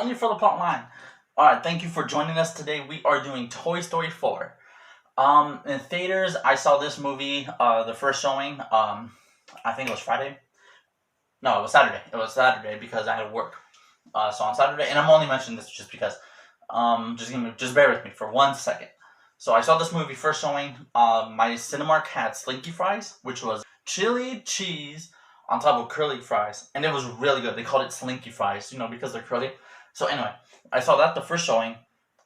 only for the Plotline. Alright, thank you for joining us today. We are doing Toy Story 4. In theaters, I saw this movie, the first showing, I think it was Friday. No, it was Saturday. It was Saturday because I had work. So on Saturday, and I'm only mentioning this just because, just bear with me for 1 second. So I saw this movie first showing. My Cinemark had Slinky fries, which was chili cheese on top of curly fries, and it was really good. They called it Slinky fries, because they're curly. So anyway, I saw that the first showing,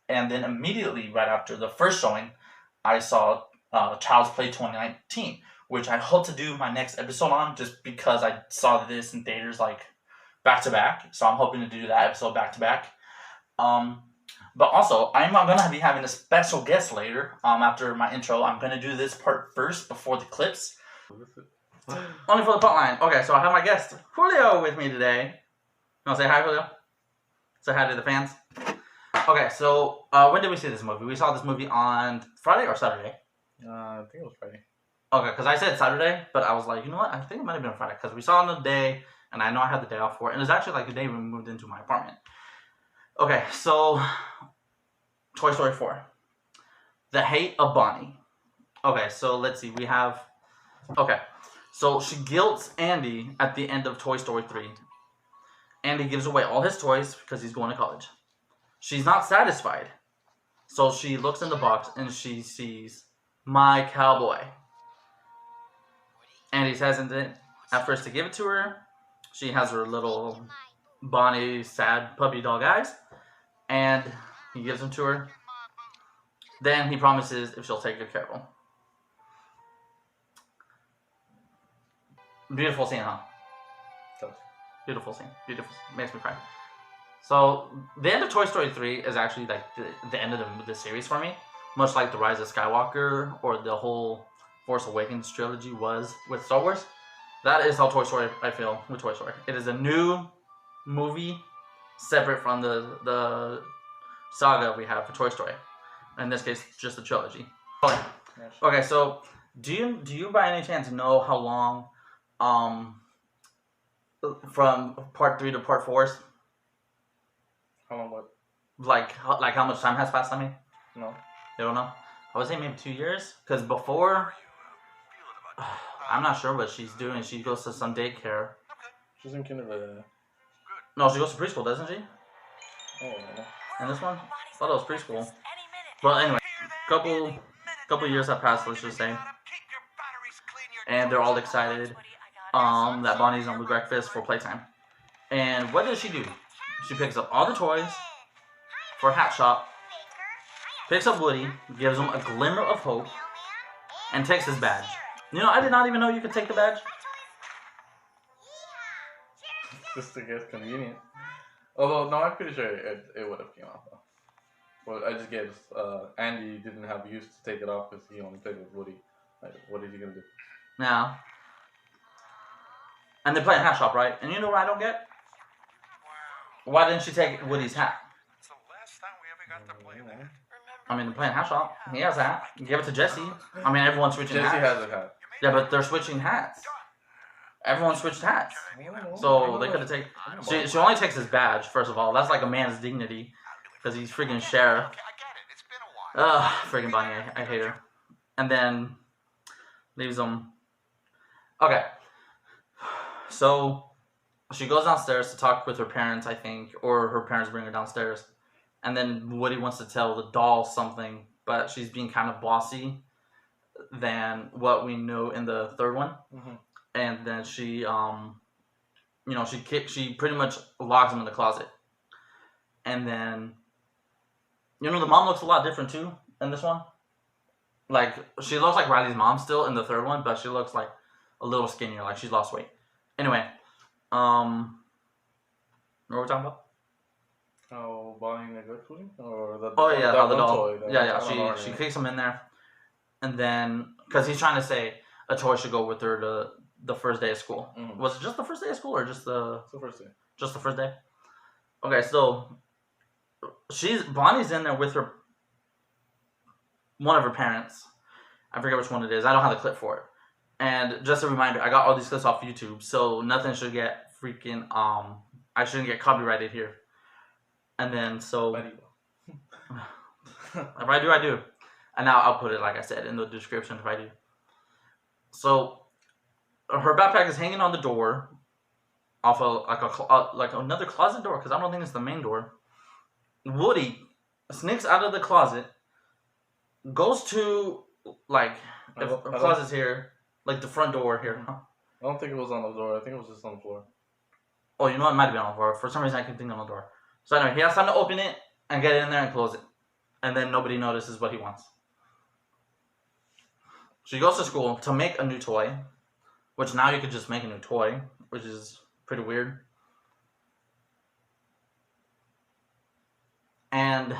and then immediately right after the first showing, I saw Child's Play 2019, which I hope to do my next episode on, just because I saw this in theaters like back to back. So I'm hoping to do that episode back to back. But also, I'm gonna be having a special guest later. After my intro, I'm gonna do this part first before the clips. Only for the Plotline. Okay, so I have my guest Julio with me today. You wanna say hi, Julio? Say hi to the fans. Okay, so when did we see this movie? We saw this movie on Friday or Saturday? I think it was Friday. Okay, because I said Saturday, but I was like, you know what? I think it might have been Friday because we saw it on the day, and I know I had the day off for it. And it was actually like the day we moved into my apartment. Okay, so Toy Story 4. The Hate of Bonnie. Okay, so let's see. We have... Okay, so she guilts Andy at the end of Toy Story 3. Andy gives away all his toys because he's going to college. She's not satisfied. So she looks in the box and she sees My Cowboy. Andy's hesitant at first to give it to her. She has her little Bonnie sad puppy dog eyes. And he gives them to her. Then he promises if she'll take good care of him. Beautiful scene, huh? Beautiful scene. Beautiful scene. Makes me cry. So, the end of Toy Story 3 is actually like the end of the series for me. Much like The Rise of Skywalker or the whole Force Awakens trilogy was with Star Wars. That is how Toy Story I feel with Toy Story. It is a new movie separate from the saga we have for Toy Story. In this case, just the trilogy. Okay, so do you by any chance know how long from part 3 to part 4 is? How long what? Like how much time has passed on me? No. You don't know? I would say maybe 2 years. Because before, I'm not sure what she's doing. She goes to some daycare. She's in kindergarten. No, she goes to preschool, doesn't she? Oh. And this one? I thought it was preschool. Well, anyway, couple years have passed, let's just say. And they're all excited that Bonnie's on the breakfast for playtime. And what does she do? She picks up all the toys for Hat Shop, picks up Woody, gives him a glimmer of hope, and takes his badge. I did not even know you could take the badge. Just to get convenient. Although, no, I'm pretty sure it would have came off though. But I just guess Andy didn't have use to take it off because he only played with Woody. Like, what is he gonna do? Yeah. And they're playing Hat Shop, right? And you know what I don't get? Why didn't she take Woody's hat? It's the last time we ever got to play that. I mean, they're playing Hat Shop. He has a hat. Give it to Jesse. I mean, everyone's switching hats. Jesse has a hat. Yeah, but they're switching hats. Everyone switched hats. So they could have taken... She only takes his badge, first of all. That's like a man's dignity. Because he's freaking sheriff. I get it. It's been a while. Ugh, freaking Bonnie. I hate her. And then leaves him... Okay. So she goes downstairs to talk with her parents, I think. Or her parents bring her downstairs. And then Woody wants to tell the doll something. But she's being kind of bossy than what we know in the third one. Mm-hmm. And then she, she pretty much locks him in the closet. And then, the mom looks a lot different too in this one. Like, she looks like Riley's mom still in the third one, but she looks like a little skinnier, like she's lost weight. Anyway, what were we talking about? How Bonnie neglects Woody? Or the How the doll. Toy, She kicks him in there. And then, because he's trying to say a toy should go with her to the first day of school. Mm-hmm. Was it just the first day of school or just the... It's the first day. Just the first day? Okay, so Bonnie's in there with one of her parents. I forget which one it is. I don't have the clip for it. And just a reminder, I got all these clips off YouTube, so nothing should get freaking I shouldn't get copyrighted here. And then so Betty. if I do, I do. And now I'll put it like I said in the description if I do. So her backpack is hanging on the door, off like another closet door because I don't think it's the main door. Woody sneaks out of the closet, goes to like if the closet's here, like the front door here. Huh? I don't think it was on the door. I think it was just on the floor. Oh, you know what? It might have been on the floor. For some reason, I can think on the door. So anyway, he has time to open it and get in there and close it, and then nobody notices what he wants. So he goes to school to make a new toy, which now you could just make a new toy, which is pretty weird. And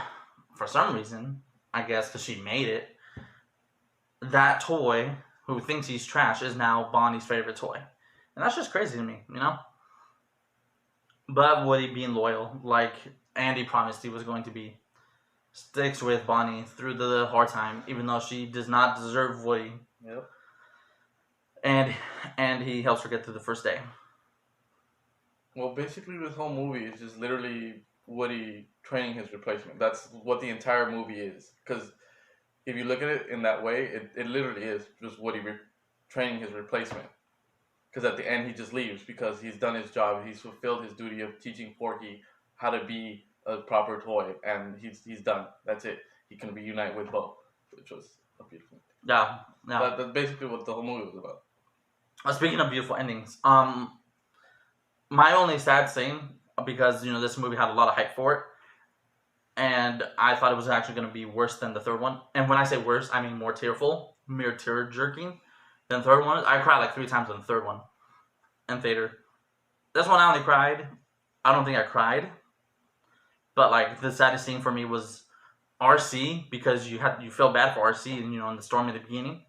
for some reason, I guess because she made it, that toy, who thinks he's trash, is now Bonnie's favorite toy. And that's just crazy to me, you know? But Woody, being loyal, like Andy promised he was going to be, sticks with Bonnie through the hard time, even though she does not deserve Woody. Yep. And he helps her get through the first day. Well, basically, this whole movie is just literally Woody training his replacement. That's what the entire movie is. Because if you look at it in that way, it literally is just Woody training his replacement. Because at the end, he just leaves because he's done his job. He's fulfilled his duty of teaching Porky how to be a proper toy, and he's done. That's it. He can reunite with Bo, which was a beautiful thing. Yeah. That's basically what the whole movie was about. Speaking of beautiful endings, my only sad thing, because this movie had a lot of hype for it, and I thought it was actually going to be worse than the third one. And when I say worse, I mean more tearful, mere tear jerking than the third one. I cried like 3 times in the third one in theater. This one I only cried. I don't think I cried, but like the saddest scene for me was RC, because you felt bad for RC and in the storm at the beginning,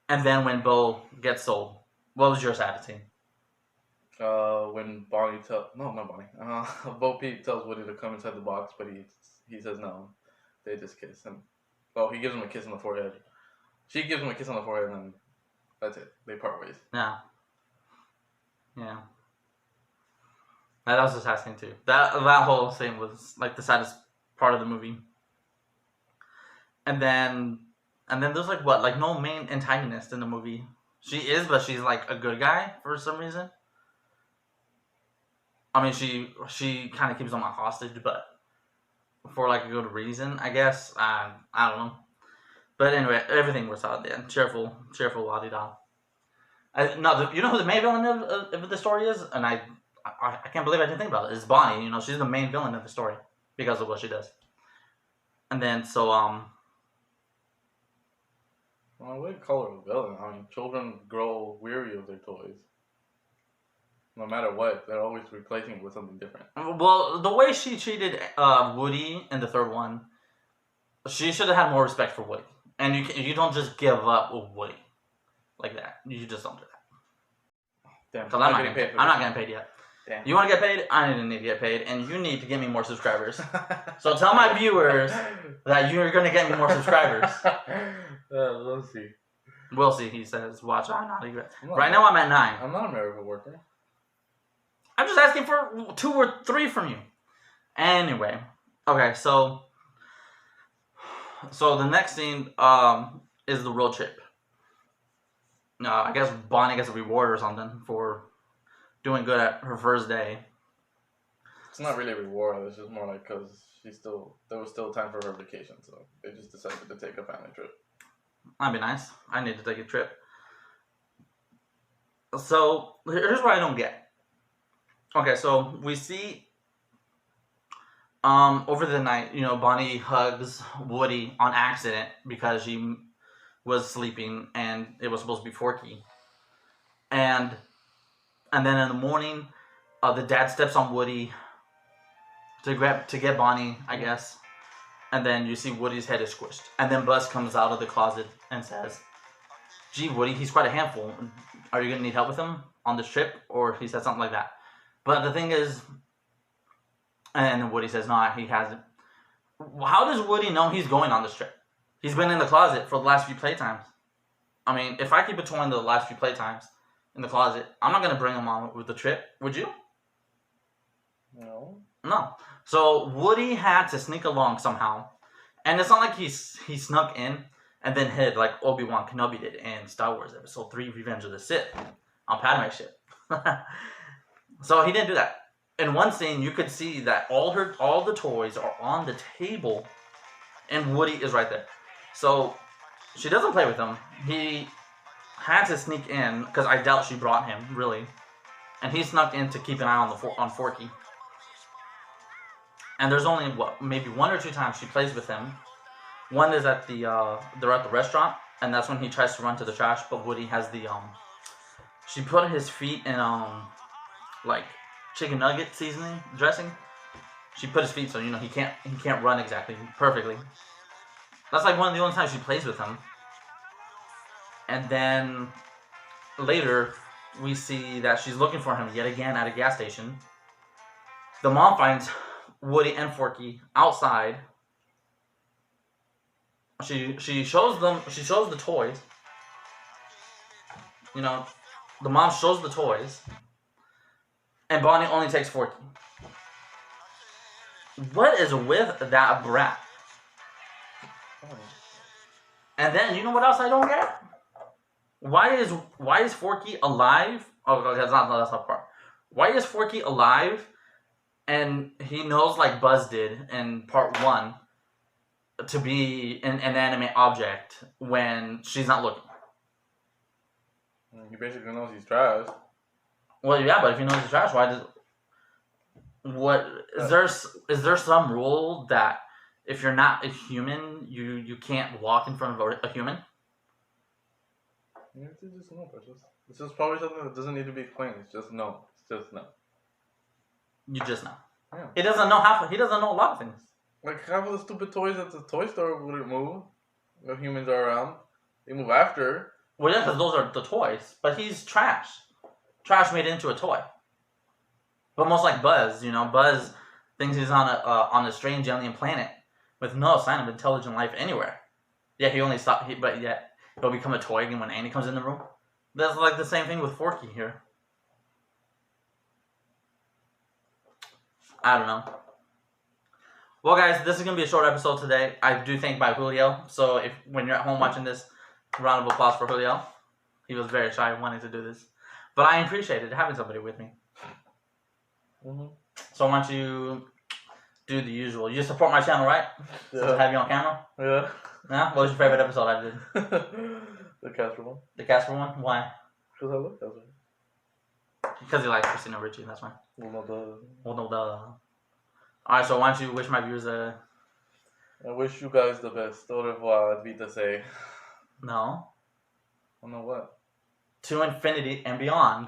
and then when Bo gets sold. What was your saddest scene? When Bonnie Bo Peep tells Woody to come inside the box, but he says no. They just kiss, and he gives him a kiss on the forehead. She gives him a kiss on the forehead, and that's it. They part ways. Yeah. That was the saddest thing too. That whole thing was like the saddest part of the movie. And then there's like no main antagonist in the movie. She is, but she's like a good guy for some reason. I mean, she kind of keeps them hostage, but for like a good reason, I guess. I don't know. But anyway, everything works out at the end. Cheerful, la-di-da. No, you know who the main villain of the story is? And I can't believe I didn't think about it. It's Bonnie. She's the main villain of the story because of what she does. And then, so, Well, I wouldn't call her a villain. I mean, children grow weary of their toys. No matter what, they're always replacing it with something different. Well, the way she treated Woody in the third one, she should have had more respect for Woody. And you don't just give up with Woody like that. You just don't do that. Damn, Because I'm not getting paid yet. Damn. You want to get paid? I need to get paid, and you need to get me more subscribers. So tell my viewers that you're going to get me more subscribers. We'll see. We'll see, he says. Watch, I'm not even. Right now I'm at 9. I'm not a miracle worker. I'm just asking for 2 or 3 from you. Anyway. Okay, so the next scene is the road trip. I guess Bonnie gets a reward or something for doing good at her first day. It's not really a reward. It's just more like because there was still time for her vacation, so they just decided to take a family trip. That'd be nice. I need to take a trip. So here's what I don't get. Okay, so we see over the night, Bonnie hugs Woody on accident because she was sleeping and it was supposed to be Forky. And then in the morning, the dad steps on Woody to get Bonnie, I guess. And then you see Woody's head is squished. And then Buzz comes out of the closet and says, "Gee, Woody, he's quite a handful. Are you going to need help with him on this trip?" Or he said something like that. But the thing is, and then Woody says, "No, he hasn't." How does Woody know he's going on this trip? He's been in the closet for the last few playtimes. I mean, if I keep a toy in the last few playtimes in the closet, I'm not going to bring him on with the trip. Would you? No. No. So Woody had to sneak along somehow, and it's not like he snuck in and then hid like Obi-Wan Kenobi did in Star Wars Episode 3: Revenge of the Sith on Padme ship. So he didn't do that. In one scene, you could see that all the toys are on the table, and Woody is right there. So she doesn't play with him. He had to sneak in because I doubt she brought him really, and he snuck in to keep an eye on Forky. And there's only maybe 1 or 2 times she plays with him. One is at they're at the restaurant, and that's when he tries to run to the trash. But Woody has she put his feet in like chicken nugget seasoning dressing. She put his feet so he can't run exactly perfectly. That's like one of the only times she plays with him. And then later we see that she's looking for him yet again at a gas station. The mom finds Woody and Forky outside. She shows the toys. The mom shows the toys. And Bonnie only takes Forky. What is with that brat? And then you know what else I don't get? Why is Forky alive? Oh, that's not part. Why is Forky alive? And he knows, like Buzz did in part 1, to be an inanimate object when she's not looking. He basically knows he's trash. Well, yeah, but if he knows he's trash, why does? What is there some rule that if you're not a human, you can't walk in front of a human? You have to just know, Precious. This is probably something that doesn't need to be explained. It's just no. It's just no. You just know. Yeah. He doesn't know he doesn't know a lot of things. Like half of the stupid toys at the toy store wouldn't move if humans are around. They move after. Well, yeah, because those are the toys. But he's trash. Trash made into a toy. But most like Buzz, Buzz thinks he's on a strange alien planet with no sign of intelligent life anywhere. Yeah, he only but yet he'll become a toy again when Andy comes in the room. That's like the same thing with Forky here. I don't know. Well, guys, this is going to be a short episode today. I do thank by Julio. So when you're at home watching this, round of applause for Julio. He was very shy wanting to do this. But I appreciated having somebody with me. Mm-hmm. So I want you to do the usual. You support my channel, right? Yeah. Since I have you on camera? Yeah. Yeah? What was your favorite episode I did? The Casper one. The Casper one? Why? Because I love Casper. Because he likes Christina Ricci, that's why. Well, no, Alright, so why don't you wish my viewers a... I wish you guys the best. Au revoir, Vita say. No. I don't know what. To infinity and beyond.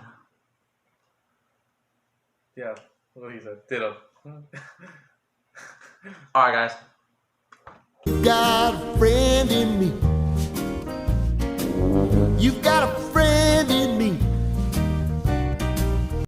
Yeah, what he said. Ditto. Alright, guys. Got a friend in me. You've got a